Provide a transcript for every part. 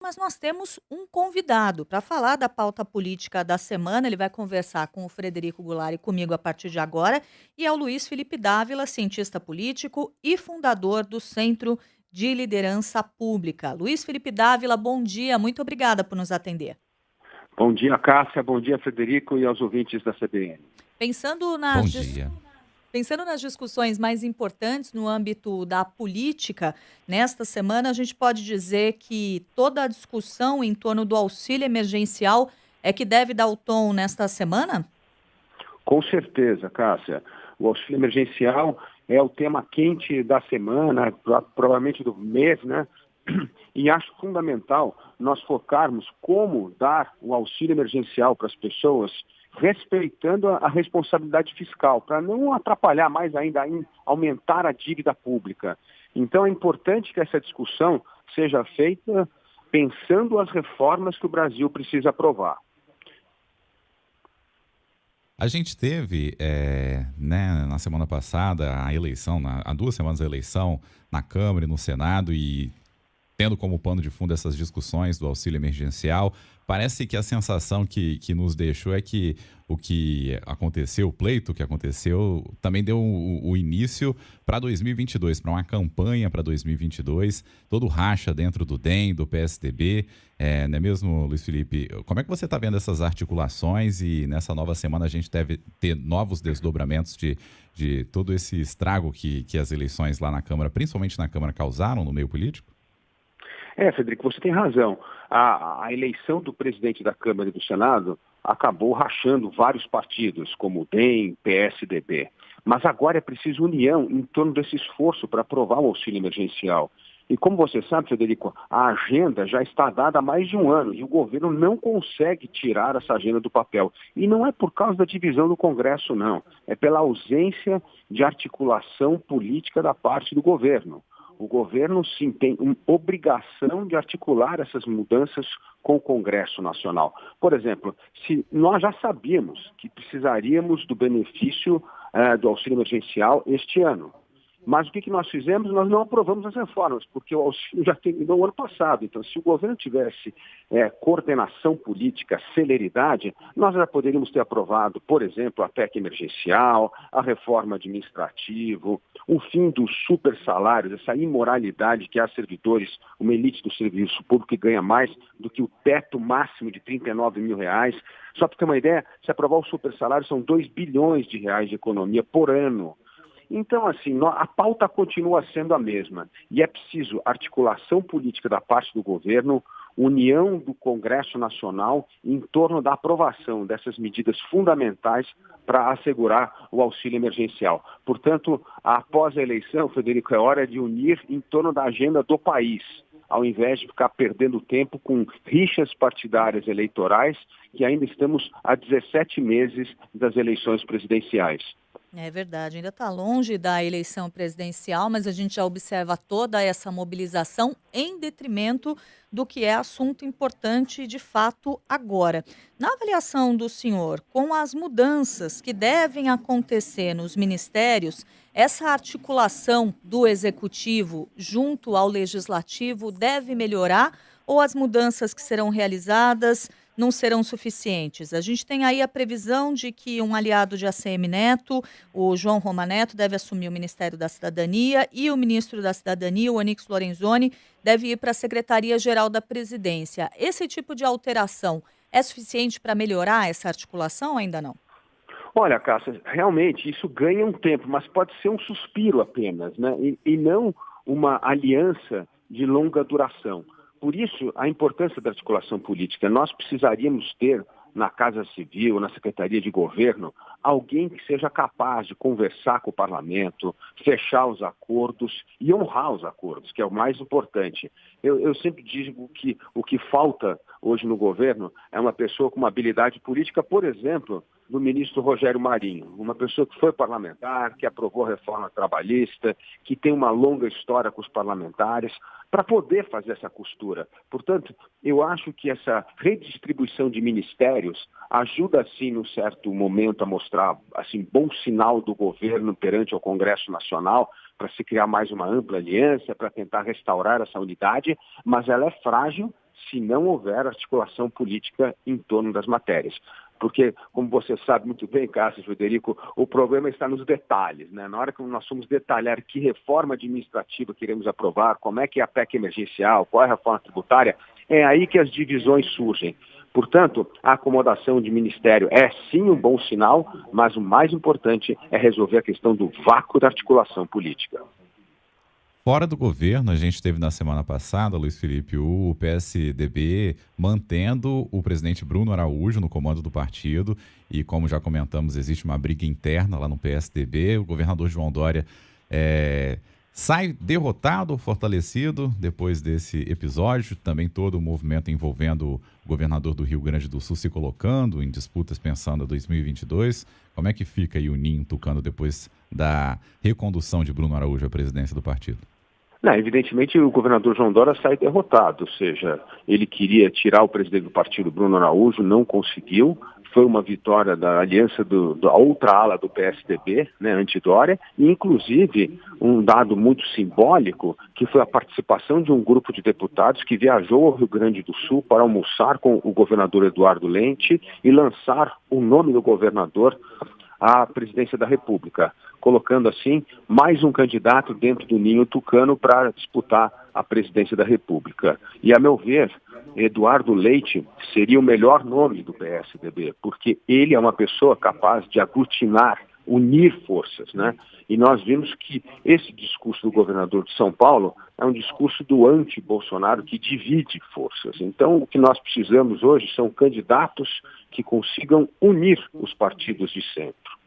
Mas nós temos um convidado para falar da pauta política da semana. Ele vai conversar com o Frederico Goulart e comigo a partir de agora. E é o Luiz Felipe Dávila, cientista político e fundador do Centro de Liderança Pública. Luiz Felipe Dávila, bom dia. Muito obrigada por nos atender. Bom dia, Cássia. Bom dia, Frederico, e aos ouvintes da CBN. Pensando Bom nas, dis- dia. Pensando nas discussões mais importantes no âmbito da política, nesta semana a gente pode dizer que toda a discussão em torno do auxílio emergencial é que deve dar o tom nesta semana? Com certeza, Cássia. O auxílio emergencial é o tema quente da semana, provavelmente do mês, né? E acho fundamental nós focarmos como dar o auxílio emergencial para as pessoas, respeitando a responsabilidade fiscal, para não atrapalhar mais ainda em aumentar a dívida pública. Então é importante que essa discussão seja feita pensando as reformas que o Brasil precisa aprovar. A gente teve, né, na semana passada, a eleição, há 2 semanas a eleição na Câmara e no Senado, e tendo como pano de fundo essas discussões do auxílio emergencial, parece que a sensação que nos deixou é que o que aconteceu, o pleito que aconteceu, também deu o início para 2022, para uma campanha para 2022, todo racha dentro do DEM, do PSDB, não é mesmo, Luiz Felipe? Como é que você está vendo essas articulações e nessa nova semana a gente deve ter novos desdobramentos de todo esse estrago que as eleições lá na Câmara, principalmente na Câmara, causaram no meio político? Frederico, você tem razão. A eleição do presidente da Câmara e do Senado acabou rachando vários partidos, como o DEM, PSDB. Mas agora é preciso união em torno desse esforço para aprovar o auxílio emergencial. E como você sabe, Frederico, a agenda já está dada há mais de um ano e o governo não consegue tirar essa agenda do papel. E não é por causa da divisão do Congresso, não. É pela ausência de articulação política da parte do governo. O governo, sim, tem uma obrigação de articular essas mudanças com o Congresso Nacional. Por exemplo, se nós já sabíamos que precisaríamos do benefício do auxílio emergencial este ano. Mas o que nós fizemos? Nós não aprovamos as reformas, porque o auxílio já terminou o ano passado. Então, se o governo tivesse coordenação política, celeridade, nós já poderíamos ter aprovado, por exemplo, a PEC emergencial, a reforma administrativa, o fim dos super salários, essa imoralidade que há servidores, uma elite do serviço público que ganha mais do que o teto máximo de R$ 39 mil. Só para ter uma ideia, se aprovar o super salário, são R$ 2 bilhões de economia por ano. Então, assim, a pauta continua sendo a mesma e é preciso articulação política da parte do governo, união do Congresso Nacional em torno da aprovação dessas medidas fundamentais para assegurar o auxílio emergencial. Portanto, após a eleição, Frederico, é hora de unir em torno da agenda do país, ao invés de ficar perdendo tempo com rixas partidárias eleitorais, que ainda estamos a 17 meses das eleições presidenciais. É verdade, ainda está longe da eleição presidencial, mas a gente já observa toda essa mobilização em detrimento do que é assunto importante de fato agora. Na avaliação do senhor, com as mudanças que devem acontecer nos ministérios, essa articulação do executivo junto ao legislativo deve melhorar ou as mudanças que serão realizadas não serão suficientes? A gente tem aí a previsão de que um aliado de ACM Neto, o João Roma Neto, deve assumir o Ministério da Cidadania e o ministro da Cidadania, o Onyx Lorenzoni, deve ir para a Secretaria-Geral da Presidência. Esse tipo de alteração é suficiente para melhorar essa articulação ou ainda não? Olha, Cássia, realmente isso ganha um tempo, mas pode ser um suspiro apenas, né? E não uma aliança de longa duração. Por isso, a importância da articulação política. Nós precisaríamos ter na Casa Civil, na Secretaria de Governo, alguém que seja capaz de conversar com o parlamento, fechar os acordos e honrar os acordos, que é o mais importante. Eu sempre digo que o que falta hoje no governo é uma pessoa com uma habilidade política, por exemplo, do ministro Rogério Marinho, uma pessoa que foi parlamentar, que aprovou a reforma trabalhista, que tem uma longa história com os parlamentares, para poder fazer essa costura. Portanto, eu acho que essa redistribuição de ministérios ajuda, assim, num certo momento, a mostrar assim, bom sinal do governo perante o Congresso Nacional, para se criar mais uma ampla aliança, para tentar restaurar essa unidade, mas ela é frágil se não houver articulação política em torno das matérias. Porque, como você sabe muito bem, Cássio e Frederico, o problema está nos detalhes, né? Na hora que nós vamos detalhar que reforma administrativa queremos aprovar, como é que é a PEC emergencial, qual é a reforma tributária, é aí que as divisões surgem. Portanto, a acomodação de ministério é sim um bom sinal, mas o mais importante é resolver a questão do vácuo da articulação política. Fora do governo, a gente teve na semana passada, Luiz Felipe, o PSDB mantendo o presidente Bruno Araújo no comando do partido e, como já comentamos, existe uma briga interna lá no PSDB. O governador João Dória sai derrotado ou fortalecido depois desse episódio. Também todo o movimento envolvendo o governador do Rio Grande do Sul se colocando em disputas pensando em 2022. Como é que fica aí o ninho tucano depois da recondução de Bruno Araújo à presidência do partido? Não, evidentemente o governador João Dória sai derrotado, ou seja, ele queria tirar o presidente do partido, Bruno Araújo, não conseguiu. Foi uma vitória da aliança da outra ala do PSDB, né, anti-Dória, e inclusive um dado muito simbólico, que foi a participação de um grupo de deputados que viajou ao Rio Grande do Sul para almoçar com o governador Eduardo Leite e lançar o nome do governador à presidência da República, colocando assim mais um candidato dentro do ninho tucano para disputar a presidência da República. E, a meu ver, Eduardo Leite seria o melhor nome do PSDB, porque ele é uma pessoa capaz de aglutinar, unir forças, né? E nós vimos que esse discurso do governador de São Paulo é um discurso do anti-Bolsonaro que divide forças. Então, o que nós precisamos hoje são candidatos que consigam unir os partidos de centro.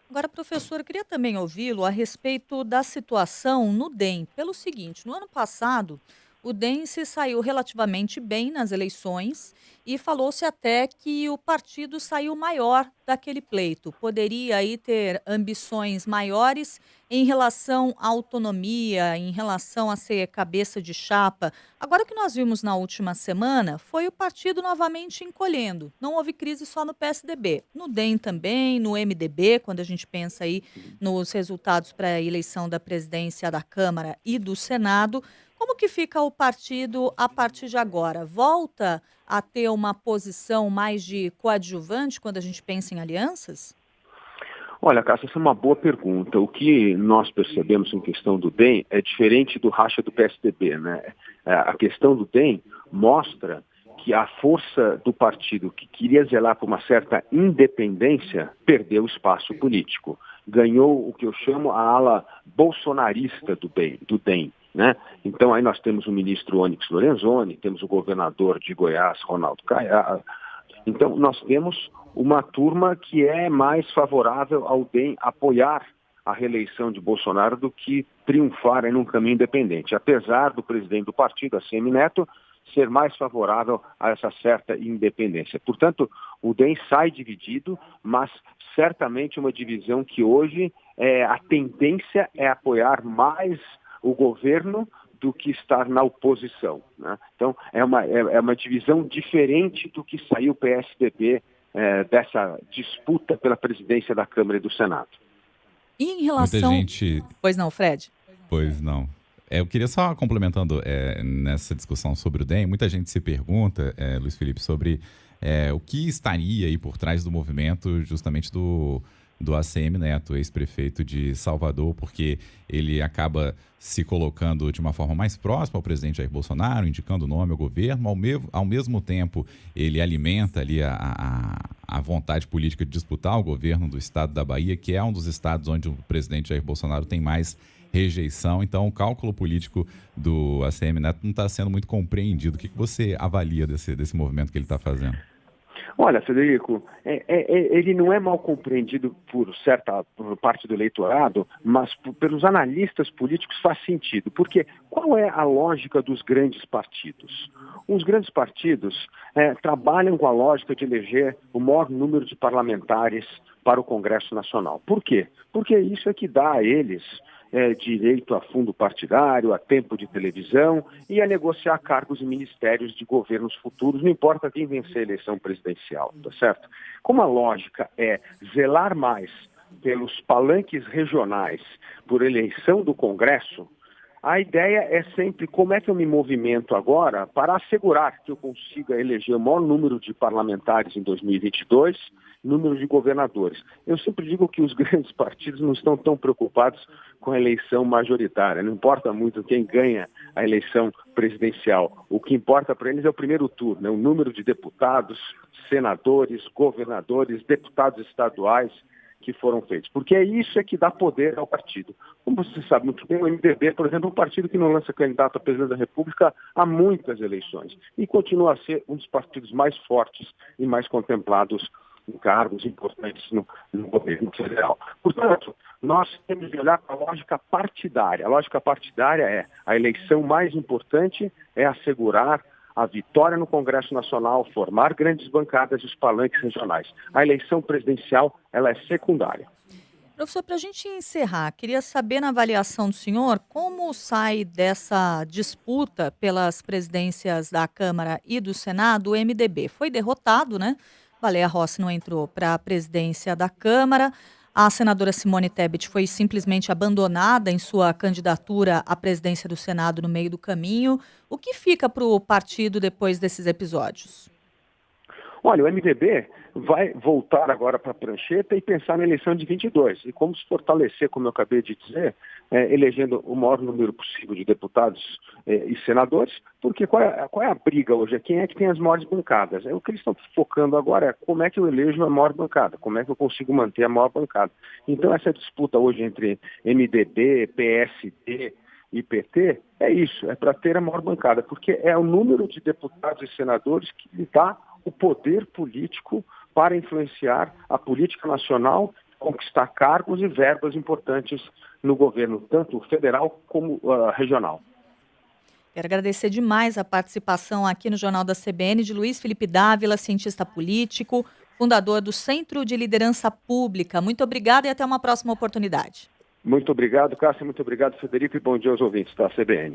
Agora, professor, eu queria também ouvi-lo a respeito da situação no DEM. Pelo seguinte, no ano passado, o DEM se saiu relativamente bem nas eleições e falou-se até que o partido saiu maior daquele pleito. Poderia aí ter ambições maiores em relação à autonomia, em relação a ser cabeça de chapa. Agora, o que nós vimos na última semana foi o partido novamente encolhendo. Não houve crise só no PSDB, no DEM também, no MDB, quando a gente pensa aí nos resultados para a eleição da presidência da Câmara e do Senado. Como que fica o partido a partir de agora? Volta a ter uma posição mais de coadjuvante quando a gente pensa em alianças? Olha, Cássia, essa é uma boa pergunta. O que nós percebemos em questão do DEM é diferente do racha do PSDB, né? A questão do DEM mostra que a força do partido que queria zelar por uma certa independência perdeu espaço político. Ganhou o que eu chamo a ala bolsonarista do DEM. Né? Então aí nós temos o ministro Onyx Lorenzoni, temos o governador de Goiás, Ronaldo Caiado. Então nós temos uma turma que é mais favorável ao DEM apoiar a reeleição de Bolsonaro do que triunfar em um caminho independente, apesar do presidente do partido, ACM Neto, ser mais favorável a essa certa independência. Portanto, o DEM sai dividido, mas certamente uma divisão que hoje a tendência é apoiar mais o governo do que estar na oposição, né? Então, é uma divisão diferente do que saiu o PSDB dessa disputa pela presidência da Câmara e do Senado. E em relação... Muita gente... Pois não, Fred? Pois não. Eu queria só complementando nessa discussão sobre o DEM, muita gente se pergunta, Luiz Felipe, sobre o que estaria aí por trás do movimento justamente do ACM Neto, ex-prefeito de Salvador, porque ele acaba se colocando de uma forma mais próxima ao presidente Jair Bolsonaro, indicando o nome ao governo, ao mesmo tempo ele alimenta ali a vontade política de disputar o governo do estado da Bahia, que é um dos estados onde o presidente Jair Bolsonaro tem mais rejeição. Então o cálculo político do ACM Neto não está sendo muito compreendido. O que você avalia desse movimento que ele está fazendo? Olha, Frederico, ele não é mal compreendido por parte do eleitorado, mas pelos analistas políticos faz sentido. Porque qual é a lógica dos grandes partidos? Os grandes partidos trabalham com a lógica de eleger o maior número de parlamentares para o Congresso Nacional. Por quê? Porque isso é que dá a eles direito a fundo partidário, a tempo de televisão e a negociar cargos e ministérios de governos futuros, não importa quem vencer a eleição presidencial, tá certo? Como a lógica é zelar mais pelos palanques regionais por eleição do Congresso, A ideia é sempre como é que eu me movimento agora para assegurar que eu consiga eleger o maior número de parlamentares em 2022, número de governadores. Eu sempre digo que os grandes partidos não estão tão preocupados com a eleição majoritária. Não importa muito quem ganha a eleição presidencial. O que importa para eles é o primeiro turno, né? O número de deputados, senadores, governadores, deputados estaduais que foram feitos, porque é isso que dá poder ao partido. Como você sabe muito bem, o MDB, por exemplo, é um partido que não lança candidato a presidente da República há muitas eleições e continua a ser um dos partidos mais fortes e mais contemplados em cargos importantes no governo federal. Portanto, nós temos de olhar para a lógica partidária. A lógica partidária é a eleição mais importante é assegurar a vitória no Congresso Nacional, formar grandes bancadas e os palanques regionais. A eleição presidencial, ela é secundária. Professor, para a gente encerrar, queria saber na avaliação do senhor como sai dessa disputa pelas presidências da Câmara e do Senado o MDB. Foi derrotado, né? Valéia Rossi não entrou para a presidência da Câmara. A senadora Simone Tebet foi simplesmente abandonada em sua candidatura à presidência do Senado no meio do caminho. O que fica para o partido depois desses episódios? Olha, o MDB vai voltar agora para a prancheta e pensar na eleição de 22. E como se fortalecer, como eu acabei de dizer, elegendo o maior número possível de deputados e senadores, porque qual é a briga hoje? Quem é que tem as maiores bancadas? O que eles estão focando agora é como é que eu elejo a maior bancada, como é que eu consigo manter a maior bancada. Então essa disputa hoje entre MDB, PSD e PT é isso, é para ter a maior bancada, porque é o número de deputados e senadores que lhe dá o poder político para influenciar a política nacional, conquistar cargos e verbas importantes no governo, tanto federal como regional. Quero agradecer demais a participação aqui no Jornal da CBN de Luiz Felipe Dávila, cientista político, fundador do Centro de Liderança Pública. Muito obrigada e até uma próxima oportunidade. Muito obrigado, Cássia, muito obrigado, Federico, e bom dia aos ouvintes da CBN.